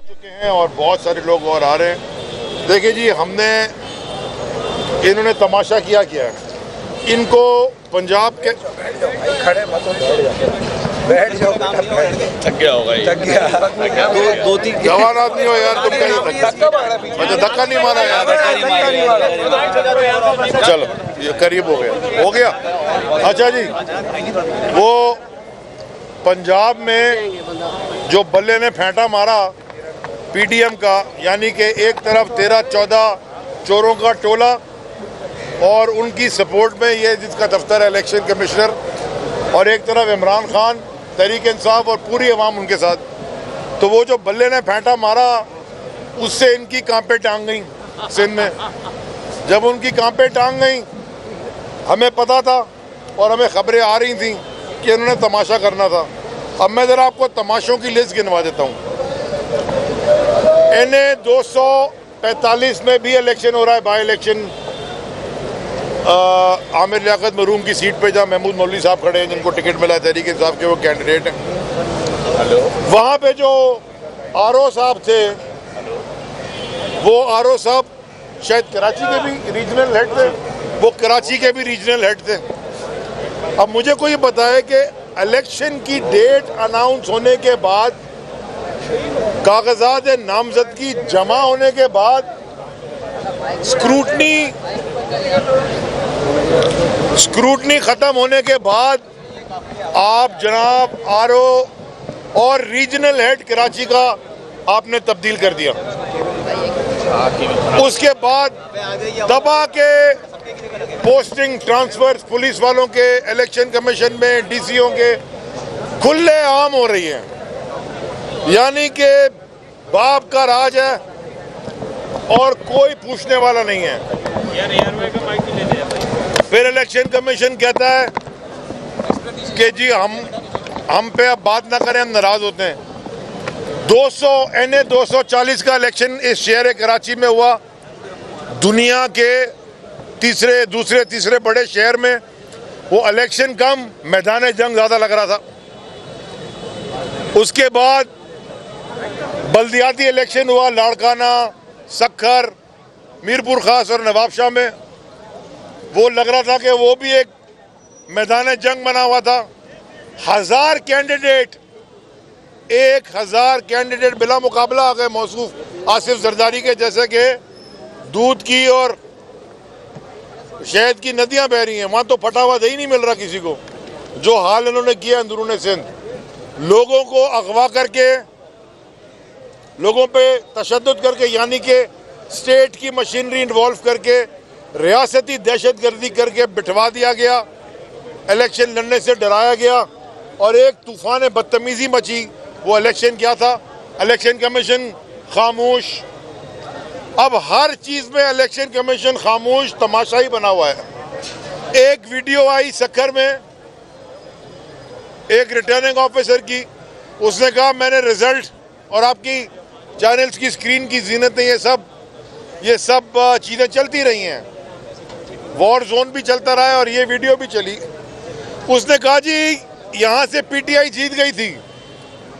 चुके हैं और बहुत सारे लोग और आ रहे हैं। देखिए जी, हमने इन्होंने तमाशा किया है। इनको पंजाब के बैठ जाओ, थक गया होगा, दो तीन जवान आदमी हो यार, तुम कैसे अच्छा धक्का नहीं मारा यार? चलो ये करीब हो गया। अच्छा जी, वो पंजाब में जो बल्ले ने फेंटा मारा पीडीएम का, यानी कि एक तरफ 13-14 चोरों का टोला और उनकी सपोर्ट में ये जिसका दफ्तर है इलेक्शन कमिश्नर, और एक तरफ इमरान खान, तहरीक इंसाफ और पूरी अवाम उनके साथ। तो वो जो बल्ले ने फेंटा मारा उससे इनकी कांपे टांग गई सिंध में। जब उनकी कांपे टांग गई, हमें पता था और हमें खबरें आ रही थी कि इन्होंने तमाशा करना था। अब मैं ज़रा आपको तमाशों की लिस्ट गिनवा देता हूँ। NA 245 में भी इलेक्शन हो रहा है, बाई इलेक्शन। आमिर लियाकत मरूम की सीट पे जहाँ महमूद मौलवी साहब खड़े हैं, जिनको टिकट मिला है तहरीक इंसाफ के, वो कैंडिडेट हैं। वहाँ पे जो आरओ साहब थे, वो आरओ साहब शायद कराची के भी रीजनल हेड थे, वो कराची के भी रीजनल हेड थे। अब मुझे कोई बताए कि इलेक्शन की डेट अनाउंस होने के बाद, कागजात नामजदगी जमा होने के बाद, स्क्रूटनी खत्म होने के बाद आप जनाब आरओ और रीजनल हेड कराची का आपने तब्दील कर दिया। उसके बाद दबा के पोस्टिंग ट्रांसफर पुलिस वालों के इलेक्शन कमीशन में, डीसीओ के खुले आम हो रही है, यानी कि बाप का राज है और कोई पूछने वाला नहीं है। फिर इलेक्शन कमीशन कहता है कि जी हम पे अब बात ना करें, हम नाराज होते हैं। NA 240 का इलेक्शन इस शहर कराची में हुआ। दुनिया के दूसरे तीसरे बड़े शहर में वो इलेक्शन कम, मैदान जंग ज्यादा लग रहा था। उसके बाद बल्दियाती इलेक्शन हुआ, लाड़काना, सक्खर, मीरपुर खास और नवाबशाह में। वो लग रहा था कि वो भी एक मैदान जंग बना हुआ था। 1000 कैंडिडेट बिला मुकाबला आ गए मौसूफ आसिफ जरदारी के, जैसे कि दूध की और शहद की नदियां बह रही हैं। वहां तो फटा हुआ दही नहीं मिल रहा किसी को। जो हाल इन्होंने किया अंदरून सिंध, लोगों को अगवा करके, लोगों पे तशद्दुद करके, यानी कि स्टेट की मशीनरी इन्वॉल्व करके, रियासती दहशतगर्दी करके बिठवा दिया गया, इलेक्शन लड़ने से डराया गया और एक तूफान बदतमीजी मची। वो इलेक्शन क्या था? इलेक्शन कमीशन खामोश। अब हर चीज़ में इलेक्शन कमीशन खामोश, तमाशा ही बना हुआ है। एक वीडियो आई सक्खर में एक रिटर्निंग ऑफिसर की, उसने कहा मैंने रिजल्ट और आपकी चैनल्स की स्क्रीन की जीनतें, ये सब चीज़ें चलती रही हैं, वॉर जोन भी चलता रहा है और ये वीडियो भी चली। उसने कहा जी यहाँ से पीटीआई जीत गई थी,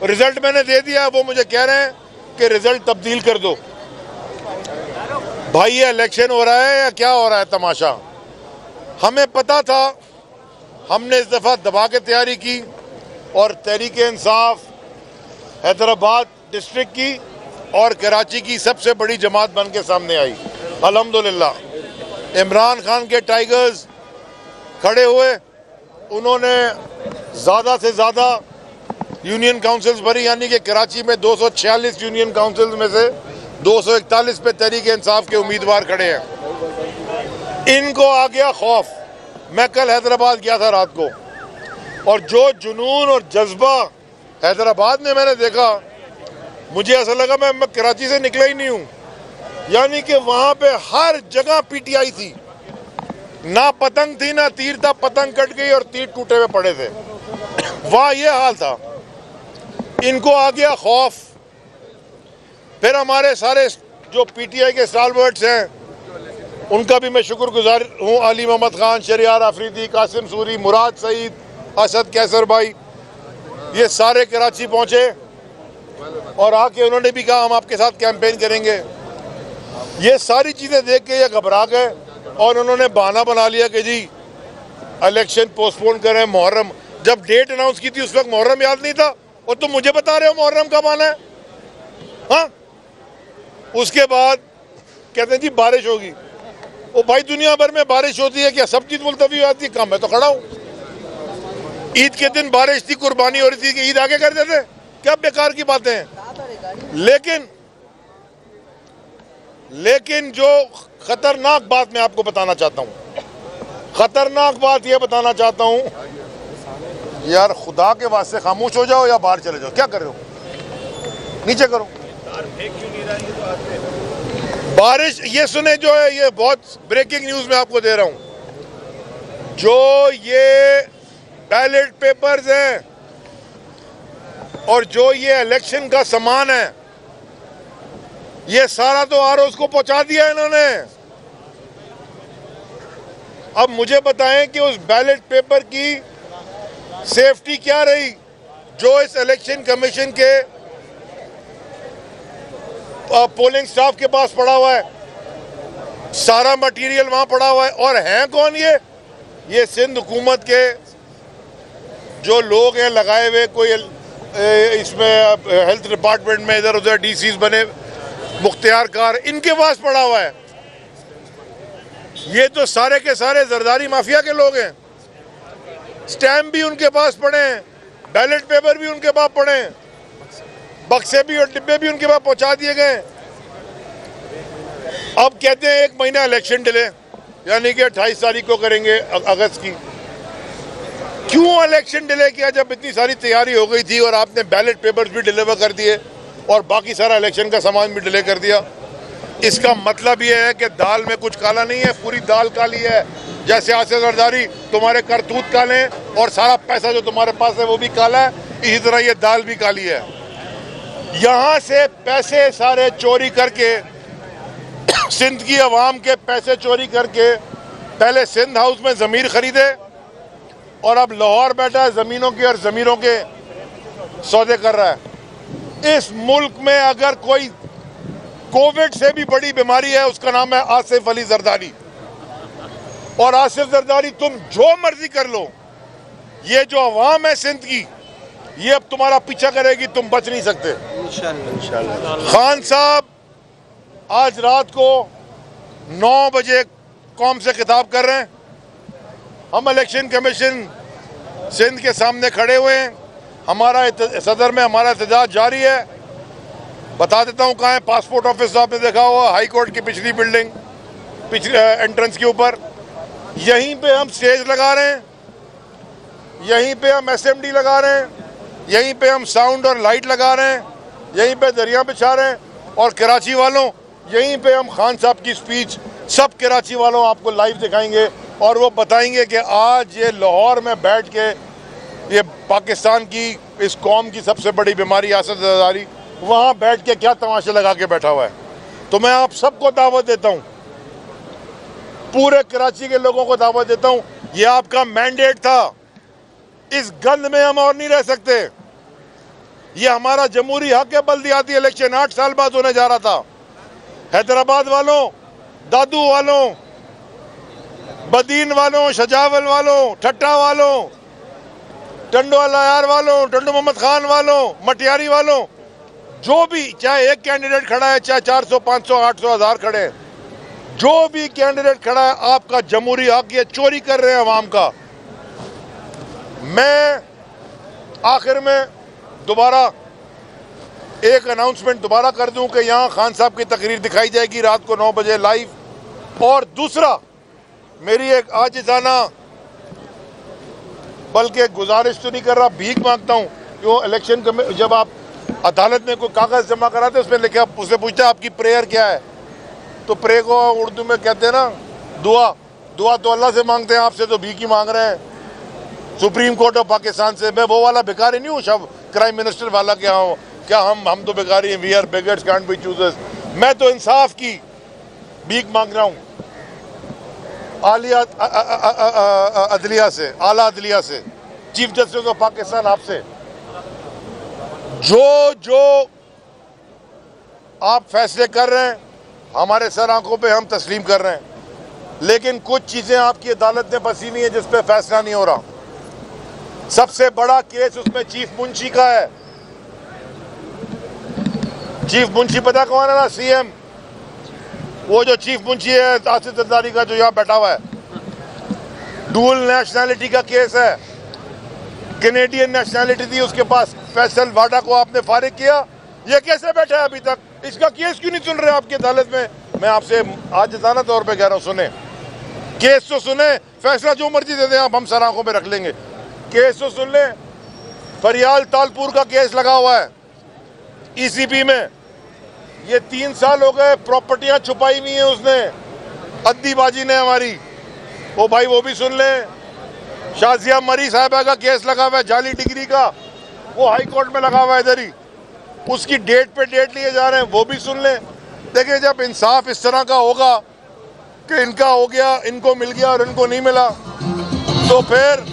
रिजल्ट मैंने दे दिया, वो मुझे कह रहे हैं कि रिजल्ट तब्दील कर दो। भाई ये इलेक्शन हो रहा है या क्या हो रहा है तमाशा? हमें पता था, हमने इस दफ़ा दबा के तैयारी की और तहरीक इंसाफ हैदराबाद डिस्ट्रिक्ट की और कराची की सबसे बड़ी जमात बन के सामने आई। अल्हम्दुलिल्लाह इमरान खान के टाइगर्स खड़े हुए, उन्होंने ज़्यादा से ज़्यादा यूनियन काउंसिल्स भरी, यानी कि कराची में 246 यूनियन काउंसिल्स में से 241 पे तहरीक इंसाफ के उम्मीदवार खड़े हैं। इनको आ गया खौफ। मैं कल हैदराबाद गया था रात को, और जो जुनून और जज्बा हैदराबाद में मैंने देखा, मुझे ऐसा लगा मैं कराची से निकला ही नहीं हूँ। यानी कि वहाँ पे हर जगह पीटीआई थी, ना पतंग थी ना तीर था, पतंग कट गई और तीर टूटे हुए पड़े थे। वाह ये हाल था। इनको आ गया खौफ। फिर हमारे सारे जो पीटीआई के स्टालवर्ड्स हैं, उनका भी मैं शुक्रगुजार हूँ। अली मोहम्मद खान, शरियार आफरीदी, कासिम सूरी, मुराद सईद, असद कैसर भाई, ये सारे कराची पहुंचे और आके उन्होंने भी कहा हम आपके साथ कैंपेन करेंगे। ये सारी चीज़ें देख के ये घबरा गए और उन्होंने बहाना बना लिया कि जी इलेक्शन पोस्टपोन करें, मुहर्रम। जब डेट अनाउंस की थी उस वक्त मुहर्रम याद नहीं था और तुम मुझे बता रहे हो मुहर्रम कब आना है? हाँ, उसके बाद कहते हैं जी बारिश होगी। ओ भाई, दुनिया भर में बारिश होती है क्या? सब चीज मुलतवी हो जाती है? कम मैं तो खड़ा हूँ। ईद के दिन बारिश थी, कुर्बानी हो रही थी कि ईद आगे कर देते? क्या बेकार की बातें हैं। लेकिन जो खतरनाक बात मैं आपको बताना चाहता हूँ, खतरनाक बात यह बताना चाहता हूँ, यार खुदा के वास्ते खामोश हो जाओ या बाहर चले जाओ। क्या कर रहे हो? नीचे करो। बारिश, ये सुने जो है, ये बहुत ब्रेकिंग न्यूज मैं आपको दे रहा हूं। जो ये बैलेट पेपर्स हैं और जो ये इलेक्शन का सामान है, ये सारा तो आरओज़ को पहुंचा दिया इन्होंने। अब मुझे बताएं कि उस बैलेट पेपर की सेफ्टी क्या रही जो इस इलेक्शन कमीशन के पोलिंग स्टाफ के पास पड़ा हुआ है। सारा मटेरियल वहां पड़ा हुआ है। और हैं कौन ये सिंध हुकूमत के जो लोग हैं लगाए हुए, कोई इसमें हेल्थ डिपार्टमेंट में इधर उधर डीसीज बने, मुख्तियार कार, इनके पास पड़ा हुआ है। ये तो सारे के सारे जरदारी माफिया के लोग हैं। स्टैम्प भी उनके पास पड़े हैं, बैलेट पेपर भी उनके पास पड़े हैं, बक्से भी और डिब्बे भी उनके पास पहुंचा दिए गए। अब कहते हैं 1 महीना इलेक्शन डिले, यानी कि 28 तारीख को करेंगे अगस्त की। क्यों इलेक्शन डिले किया जब इतनी सारी तैयारी हो गई थी और आपने बैलेट पेपर्स भी डिलीवर कर दिए और बाकी सारा इलेक्शन का सामान भी डिले कर दिया? इसका मतलब यह है कि दाल में कुछ काला नहीं है, पूरी दाल काली है। जैसे आसिफ जरदारी तुम्हारे करतूत काले हैं और सारा पैसा जो तुम्हारे पास है वो भी काला है, इसी तरह ये दाल भी काली है। यहाँ से पैसे सारे चोरी करके, सिंध की आवाम के पैसे चोरी करके, पहले सिंध हाउस में ज़मीर खरीदे और अब लाहौर बैठा है ज़मीनों के और ज़मीरों के सौदे कर रहा है। इस मुल्क में अगर कोई कोविड से भी बड़ी बीमारी है, उसका नाम है आसिफ अली जरदारी। और आसिफ जरदारी, तुम जो मर्जी कर लो, ये जो अवाम है सिंध की, ये अब तुम्हारा पीछा करेगी, तुम बच नहीं सकते। इंशाअल्लाह। खान साहब आज रात को 9 बजे कौम से खिताब कर रहे हैं। हम इलेक्शन कमीशन सिंध के सामने खड़े हुए हैं। हमारा सदर में हमारा एहतजाज जारी है। बता देता हूँ कहाँ है। पासपोर्ट ऑफिस आपने देखा हुआ, हाई कोर्ट की पिछली बिल्डिंग, पिछले एंट्रेंस के ऊपर, यहीं पे हम स्टेज लगा रहे हैं, यहीं पे हम एसएमडी लगा रहे हैं, यहीं पे हम साउंड और लाइट लगा रहे हैं, यहीं पे दरिया बिछा रहे हैं। और कराची वालों, यहीं पे हम खान साहब की स्पीच सब कराची वालों आपको लाइव दिखाएंगे और वो बताएंगे कि आज ये लाहौर में बैठ के ये पाकिस्तान की, इस कौम की सबसे बड़ी बीमारी आसिफ जरदारी वहाँ बैठ के क्या तमाशे लगा के बैठा हुआ है। तो मैं आप सबको दावत देता हूँ, पूरे कराची के लोगों को दावत देता हूँ, ये आपका मैंडेट था। इस गंद में हम और नहीं रह सकते। ये हमारा जमहूरी हक है। बल्दियाती इलेक्शन 8 साल बाद होने जा रहा था। हैदराबाद वालों, दादू वालों, बदीन वालों, शजावल वालों, ठट्टा वालों, टंडो अलायार वालों, टंडो मोहम्मद खान वालों, मटियारी वालों, जो भी, चाहे एक कैंडिडेट खड़ा है, चाहे 400, 500, 800, 1000 खड़े हैं, जो भी कैंडिडेट खड़ा है, आपका जमहूरी हक ये चोरी कर रहे हैं अवाम का। मैं आखिर में दोबारा एक अनाउंसमेंट दोबारा कर दूं कि यहाँ खान साहब की तकरीर दिखाई जाएगी रात को 9 बजे लाइव। और दूसरा, मेरी एक आजिज़ाना, बल्कि गुजारिश तो नहीं कर रहा, भीख मांगता हूँ। क्यों? इलेक्शन जब आप अदालत में कोई कागज़ जमा कराते उसमें लिखे, उससे पूछते आपकी प्रेयर क्या है, तो प्रे को उर्दू में कहते हैं ना दुआ। दुआ तो अल्लाह से मांगते हैं, आपसे तो भीख ही मांग रहे हैं सुप्रीम कोर्ट ऑफ पाकिस्तान से। मैं वो वाला भिखारी नहीं हूँ शब क्राइम मिनिस्टर वाला क्या हम तो भिखारी हैं, we are beggars can't be choosers. मैं तो इंसाफ की भीख मांग रहा हूँ आलिया अदलिया से, आला अदलिया से। चीफ जस्टिस ऑफ पाकिस्तान आपसे, जो आप फैसले कर रहे हैं हमारे सर आंखों पे हम तस्लीम कर रहे हैं, लेकिन कुछ चीजें आपकी अदालत ने फंसी हुई है जिस पे फैसला नहीं हो रहा। सबसे बड़ा केस उसमें चीफ मुंशी का है। चीफ मुंशी पता कौन है ना? सीएम। वो जो चीफ मुंशी है आसिफ जरदारी का, जो यहाँ बैठा हुआ है, डुअल नेशनैलिटी का केस है। कैनेडियन नेशनैलिटी थी उसके पास, फैसल वाडा को आपने फारिग किया। ये कैसे बैठा है अभी तक? इसका केस क्यों नहीं सुन रहे आपकी अदालत में? मैं आपसे आज जाना तौर पे कह रहा हूँ, सुने केस तो सुने, फैसला जो मर्जी दे दें आप, हम सर आंखों में रख लेंगे। केस तो सुन ले। फरियाल तालपुर का केस लगा हुआ है ईसीपी में, ये 3 साल हो गए, प्रॉपर्टियां छुपाई हुई हैं उसने, अद्दीबाजी ने हमारी। ओ भाई वो भी सुन ले। शाजिया मरी साहिबा का केस लगा हुआ है जाली डिग्री का, वो हाई कोर्ट में लगा हुआ है इधर ही, उसकी डेट पे डेट लिए जा रहे हैं, वो भी सुन ले। देखिए जब इंसाफ इस तरह का होगा कि इनका हो गया, इनको मिल गया और इनको नहीं मिला, तो फिर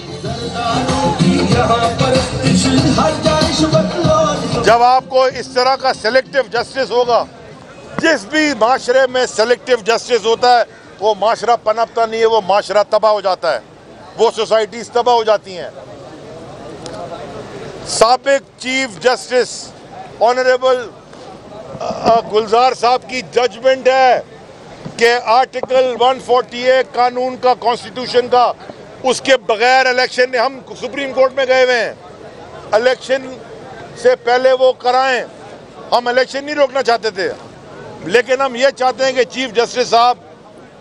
जब आपको इस तरह का सेलेक्टिव जस्टिस होगा, जिस भी माशरे में सेलेक्टिव जस्टिस होता है वो माशरा पनपता नहीं है, वो माशरा तबाह हो जाता है, वो सोसाइटीज तबाह हो जाती हैं। साबिक चीफ जस्टिस ऑनरेबल गुलजार साहब की जजमेंट है कि आर्टिकल 148 कानून का, कॉन्स्टिट्यूशन का, उसके बगैर इलेक्शन, हम सुप्रीम कोर्ट में गए हुए हैं, इलेक्शन से पहले वो कराएं। हम इलेक्शन नहीं रोकना चाहते थे, लेकिन हम ये चाहते हैं कि चीफ जस्टिस साहब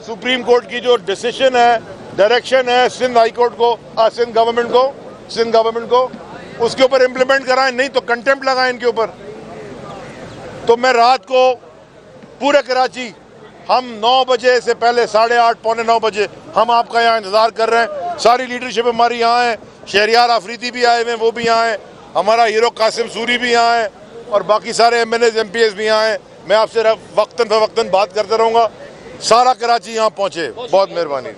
सुप्रीम कोर्ट की जो डिसीजन है, डायरेक्शन है सिंध हाई कोर्ट को, सिंध गवर्नमेंट को उसके ऊपर इम्प्लीमेंट कराएं, नहीं तो कंटेम्प्ट लगाएं इनके ऊपर। तो मैं रात को पूरे कराची, हम 9 बजे से पहले 8:30 पौने 9 बजे हम आपका यहाँ इंतजार कर रहे हैं। सारी लीडरशिप हमारी यहाँ है, शहरियार आफरीदी भी आए हुए हैं, वो भी यहाँ है, हमारा हीरो कासिम सूरी भी यहाँ है, और बाकी सारे MNAs MPs भी यहाँ हैं। मैं आपसे वक्तन फवक्तन बात करता रहूँगा। सारा कराची यहाँ पहुँचे, बहुत मेहरबानी।